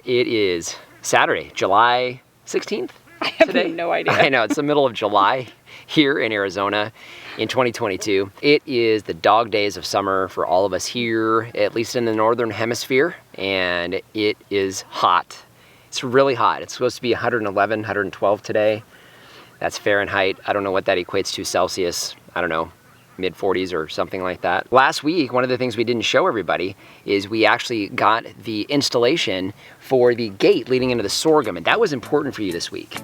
It is Saturday, July 16th I have today. no idea. I know, it's the middle of July here in Arizona in 2022. It is the dog days of summer for all of us here, at least in the northern hemisphere, and it is hot. It's really hot. It's supposed to be 111, 112 today. That's Fahrenheit. I don't know what that equates to Celsius. I don't know, mid 40s or something like that. Last week, one of the things we didn't show everybody is we actually got the installation for the gate leading into the sorghum, and that was important for you this week.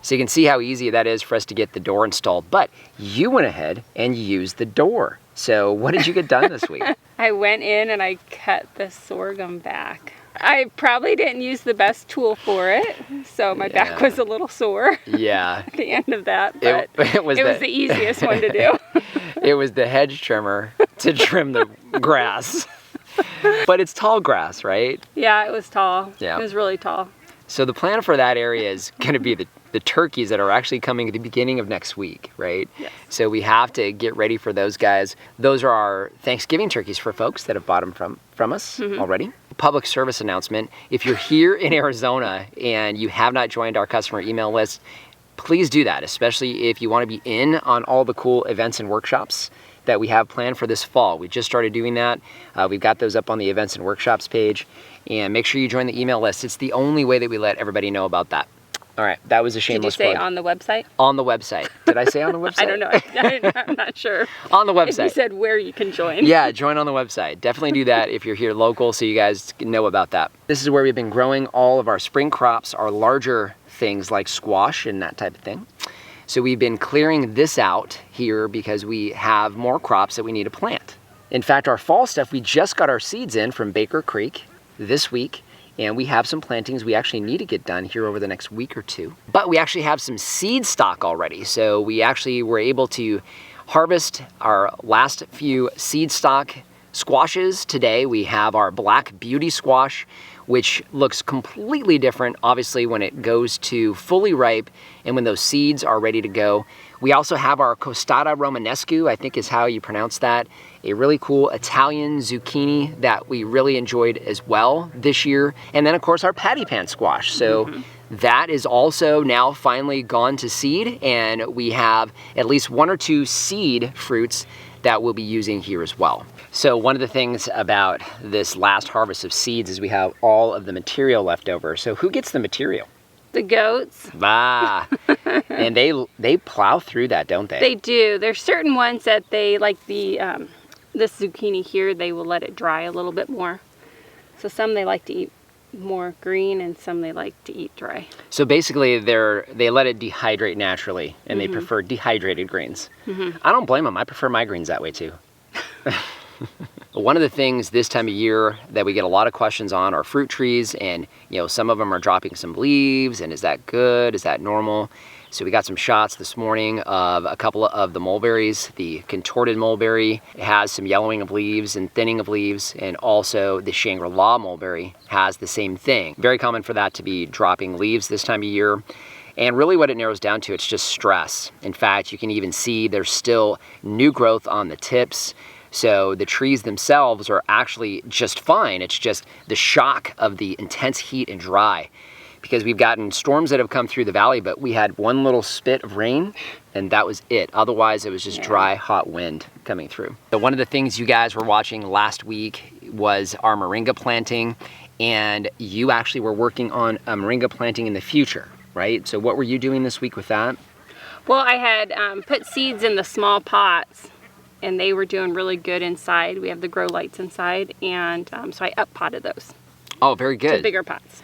So you can see how easy that is for us to get the door installed, but you went ahead and used the door. So what did you get done this week? I went in and I cut the sorghum back. I probably didn't use the best tool for it, so my back was a little sore. Yeah. At the end of that, but it was the easiest one to do. It was the hedge trimmer to trim the grass. But it's tall grass, right? Yeah, it was tall. Yeah. It was really tall. So the plan for that area is going to be the turkeys that are actually coming at the beginning of next week, right? Yes. So we have to get ready for those guys. Those are our Thanksgiving turkeys for folks that have bought them from us already. Public service announcement. If you're here in Arizona and you have not joined our customer email list, please do that, especially if you want to be in on all the cool events and workshops that we have planned for this fall. We just started doing that. We've got those up on the events and workshops page, and make sure you join the email list. It's the only way that we let everybody know about that. All right, that was a shameless plug. Did you say plug. on the website? On the website. Did I say on the website? I don't know. I'm not sure. On the website. If you said where you can join. Yeah, join on the website. Definitely do that if you're here local so you guys know about that. This is where we've been growing all of our spring crops, our larger things like squash and that type of thing. So we've been clearing this out here because we have more crops that we need to plant. In fact, our fall stuff, we just got our seeds in from Baker Creek this week, and we have some plantings we actually need to get done here over the next week or two. But we actually have some seed stock already, so we actually were able to harvest our last few seed stock squashes today. We have our Black Beauty squash, which looks completely different, obviously, when it goes to fully ripe and when those seeds are ready to go. We also have our Costata Romanescu, I think is how you pronounce that, a really cool Italian zucchini that we really enjoyed as well this year. And then, of course, our patty pan squash. So that is also now finally gone to seed, and we have at least 1 or 2 seed fruits that we'll be using here as well. So one of the things about this last harvest of seeds is we have all of the material left over. So who gets the material? The goats. Ah, and they plow through that, don't they? They do. There's certain ones that they, like this zucchini here, they will let it dry a little bit more. So some they like to eat more green, and some they like to eat dry. So basically they let it dehydrate naturally, and they prefer dehydrated greens. I don't blame them. I prefer my greens that way too. One of the things this time of year that we get a lot of questions on are fruit trees, and some of them are dropping some leaves, and is that good? Is that normal? So we got some shots this morning of a couple of the mulberries. The contorted mulberry has some yellowing of leaves and thinning of leaves, and also the Shangri-La mulberry has the same thing. Very common for that to be dropping leaves this time of year. And really what it narrows down to, it's just stress. In fact, you can even see there's still new growth on the tips. So the trees themselves are actually just fine. It's just the shock of the intense heat and dry. because we've gotten storms that have come through the valley, but we had one little spit of rain and that was it. Otherwise, it was just dry, hot wind coming through. So one of the things you guys were watching last week was our moringa planting, and you actually were working on a moringa planting in the future, right? So what were you doing this week with that? Well, I had put seeds in the small pots, and they were doing really good inside. We have the grow lights inside, and so I up potted those. Oh, very good. To bigger pots.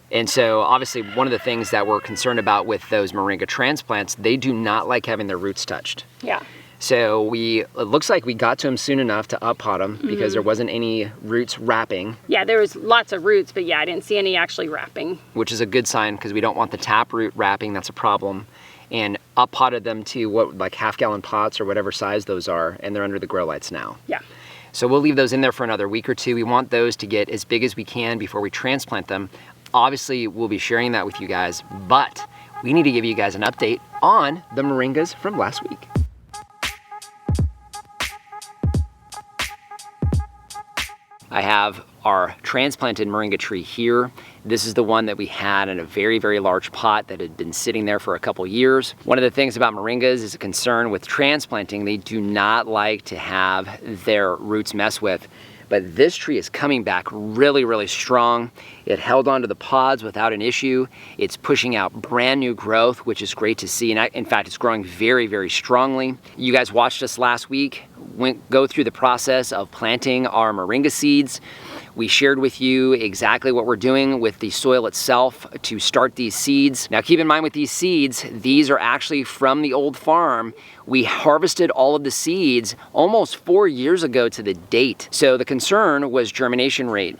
And so obviously one of the things that we're concerned about with those moringa transplants, they do not like having their roots touched. Yeah. So it looks like we got to them soon enough to up pot them because there wasn't any roots wrapping. Yeah, there was lots of roots, but yeah, I didn't see any actually wrapping. Which is a good sign because we don't want the tap root wrapping, that's a problem. And up potted them to like half-gallon pots or whatever size those are, and they're under the grow lights now. Yeah. So we'll leave those in there for another week or two. We want those to get as big as we can before we transplant them. Obviously, we'll be sharing that with you guys, but we need to give you guys an update on the moringas from last week. I have our transplanted moringa tree here. This is the one that we had in a very, very large pot that had been sitting there for a couple years. One of the things about moringas is a concern with transplanting. They do not like to have their roots messed with. But this tree is coming back really, really strong. It held onto the pods without an issue. It's pushing out brand new growth, which is great to see. And in fact, it's growing very, very strongly. You guys watched us last week, go through the process of planting our moringa seeds. We shared with you exactly what we're doing with the soil itself to start these seeds. Now keep in mind with these seeds, these are actually from the old farm. We harvested all of the seeds almost 4 years ago to the date. So the concern was germination rate.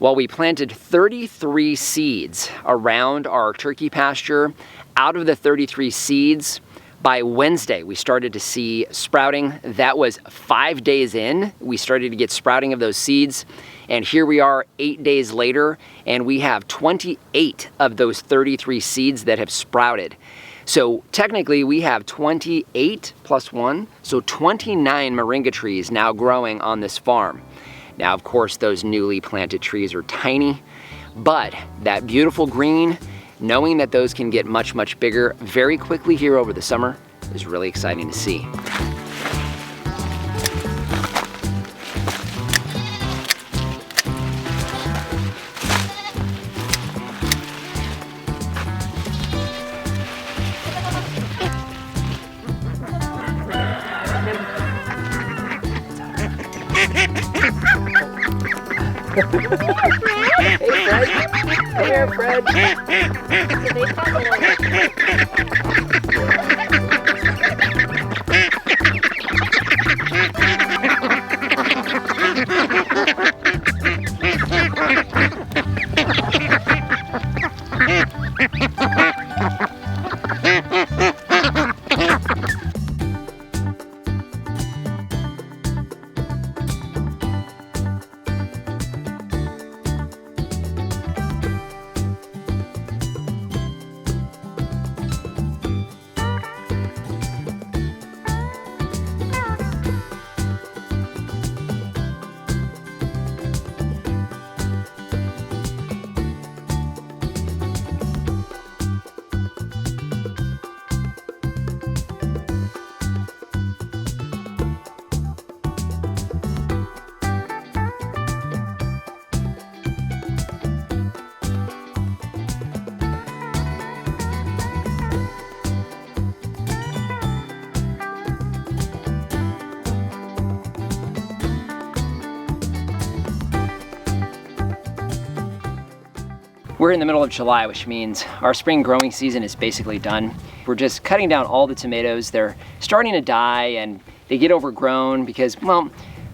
Well, we planted 33 seeds around our turkey pasture. Out of the 33 seeds, by Wednesday, we started to see sprouting. That was 5 days in. We started to get sprouting of those seeds. And here we are 8 days later, and we have 28 of those 33 seeds that have sprouted. So technically we have 28 plus 1, so 29 moringa trees now growing on this farm. Now, of course, those newly planted trees are tiny, but that beautiful green, knowing that those can get much, much bigger very quickly here over the summer is really exciting to see. Hey, Fred. Come here, Fred. We're in the middle of July, which means our spring growing season is basically done. We're just cutting down all the tomatoes. They're starting to die and they get overgrown because, well,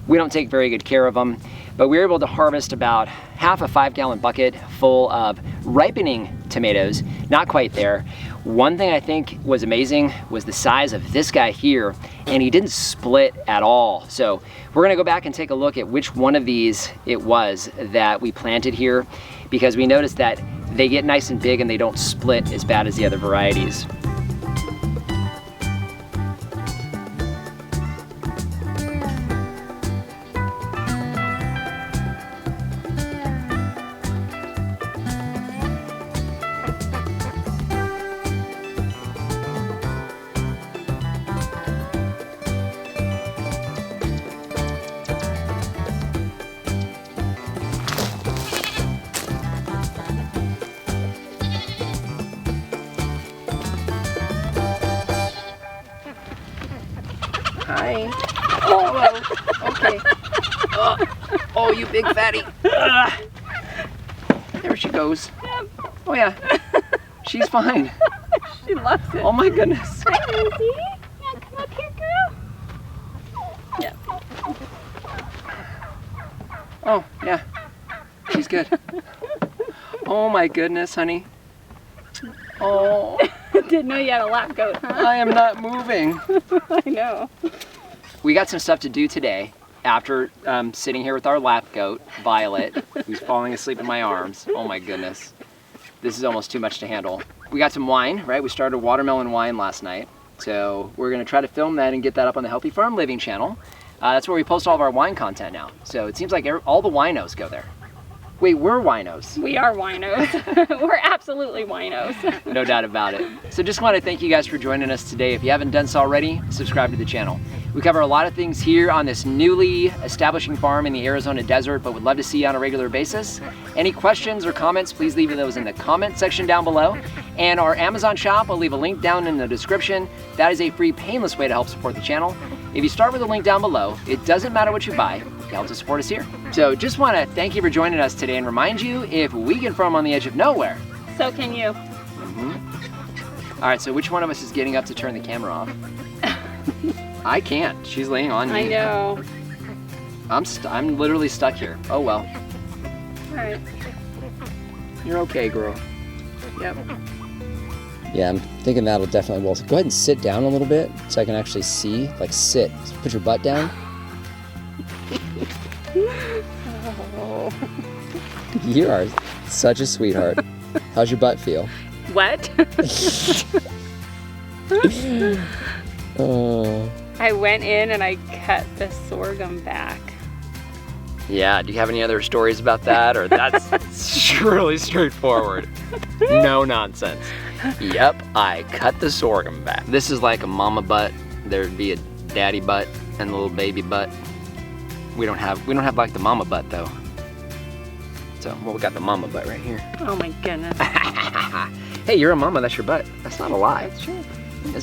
we don't take very good care of them. But we were able to harvest about half a 5-gallon bucket full of ripening tomatoes, not quite there. One thing I think was amazing was the size of this guy here, and he didn't split at all. So we're gonna go back and take a look at which one of these it was that we planted here, because we noticed that they get nice and big and they don't split as bad as the other varieties. Hi. Oh, hello. Okay. Oh, you big fatty. There she goes. Yep. Oh yeah. She's fine. She loves it. Oh my goodness. Hi, Lucy. Yeah, come up here, girl. Yeah. Oh yeah. She's good. Oh my goodness, honey. Oh, Didn't know you had a lap goat, huh? I am not moving. I know. We got some stuff to do today after sitting here with our lap goat, Violet, who's falling asleep in my arms. Oh my goodness. This is almost too much to handle. We got some wine, right? We started watermelon wine last night. So we're gonna try to film that and get that up on the Healthy Farm Living channel. That's where we post all of our wine content now. So it seems like all the winos go there. Wait, we're winos. We are winos. We're absolutely winos. No doubt about it. So just want to thank you guys for joining us today. If you haven't done so already, subscribe to the channel. We cover a lot of things here on this newly establishing farm in the Arizona desert, but would love to see you on a regular basis. Any questions or comments, please leave those in the comment section down below. And our Amazon shop, I'll leave a link down in the description. That is a free, painless way to help support the channel. If you start with a link down below, it doesn't matter what you buy, it helps to support us here. So just want to thank you for joining us today and remind you, if we can farm on the edge of nowhere, So can you. All right, so which one of us is getting up to turn the camera off? I can't. She's laying on me. I know. I'm literally stuck here. Oh well. All right. You're okay, girl. Yep. Yeah, I'm thinking that'll definitely will. Go ahead and sit down a little bit so I can actually see. Like sit. Put your butt down. Oh. You are such a sweetheart. How's your butt feel? What? Oh. I went in and I cut the sorghum back. Yeah, do you have any other stories about that? Or that's really straightforward. No nonsense. Yep, I cut the sorghum back. This is like a mama butt. There'd be a daddy butt and a little baby butt. We don't have like the mama butt though. So, well, we got the mama butt right here. Oh my goodness. Hey, you're a mama, that's your butt. That's not a lie. That's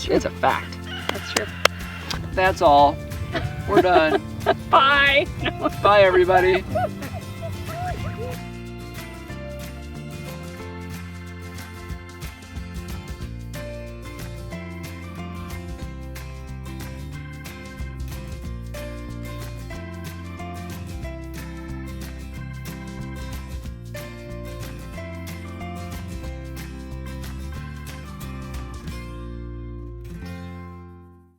true. It's a fact. That's true. That's all. We're done. Bye. Bye, everybody.